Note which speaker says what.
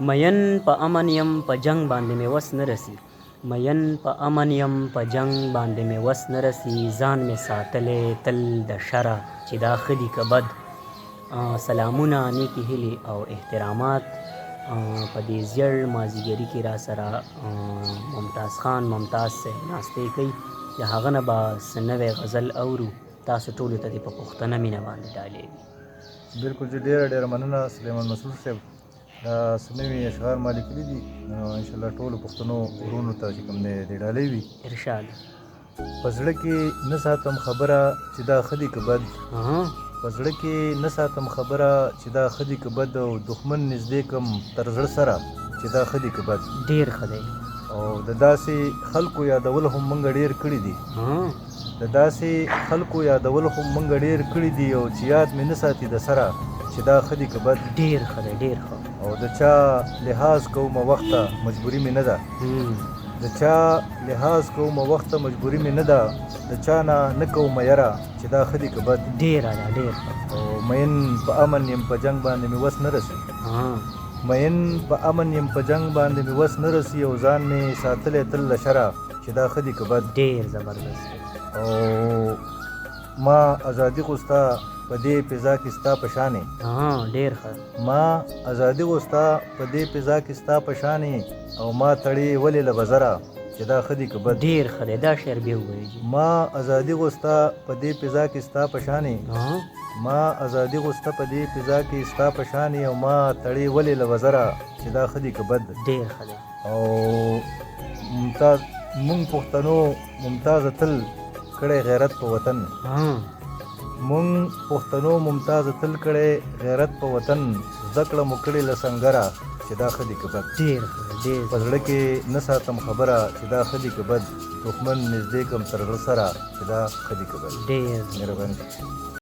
Speaker 1: مین په امن یم په جنگ باندې مې وس نه رسی مین په امن یم په جنگ باندې مې وس نه رسی ځان مې ساتلی تل د شره چې دا ښه دي که بد سلامونه نیکې هیلې او احترامات په دې زیړ مازدیګري کې را سره ممتاز خان ممتاز صاحب ناستې کوي د هغه نه به څه نوی غزل اورو تاسو ټولو ته دې په پښتنه مینه باندې ډالۍ وي
Speaker 2: بالکل چې ډېره ډېره مننه سلیمان مسرور صاحب دا څه نوي اشعار ما لیکلي دي انشاءالله ټولو پښتنو ورونو ته چې کوم دی دې ډالۍ وي
Speaker 1: ارشاد
Speaker 2: په زړه کې نه ساتم خبره چې دا ښه دي که بد په زړه کې نه ساتم خبره چې دا ښه دي که بد او دښمن نږدې کم تر زړه سره چې دا ښه دي که بد
Speaker 1: ډېر ښه دی
Speaker 2: او د داسې خلکو یادول هم موږ ډېر کړي دي د داسې خلکو یادول هم موږ ډېر کړي دي او چې یاد مې نه ساتي د سره چې دا ښه دي که بد
Speaker 1: ډېر ښه دی ډېر ښه
Speaker 2: او د چا لحاظ کومه وخته مجبوري مې نه ده د چا لحاظ کومه وخته مجبوري مې نه ده د چا نه کومه یره چې دا ښه دي که بد
Speaker 1: ډېره ده ډېر ښه
Speaker 2: او مین په امن یم په جنګ باندې مې وس نه رسي مین په امن یم په جنګ باندې مې وس نه رسي او ځان مې ساتلی تل له شره چې دا ښه دي که بد
Speaker 1: ډېر زبردست
Speaker 2: او ما ازادي غوسته په دې فضا کې ستا په شانې
Speaker 1: ډېر ښه
Speaker 2: ما ازادي غوسته په دې فضا کې ستا په شانې او ما تړې ولې له بزره چې دا ښه دي که بد
Speaker 1: ډېر ښه دی دا شعر بیا ووایي
Speaker 2: ما ازادي غوسته په دې فضا کې ستا په شانې ما ازادي غوسته په دې فضا کې ستا په شانې او ما تړې ولې له وزره چې دا ښه دي که بد
Speaker 1: ډېر ښه دی
Speaker 2: او ممتاز مونږ پښتنو ممتازه تل کړی غیرت په وطن مونږ پښتنو ممتازه تل کړی غیرت په وطن زده کړه مو کړې له سنګره چې دا ښه دي که بد
Speaker 1: ډېر ښه ډېر
Speaker 2: په زړه کې نه ساتم خبره چې دا ښه دي که بد دښمن نږدې کم تر زړه سره چې دا ښه دي که بد
Speaker 1: ډېر
Speaker 2: مهرباني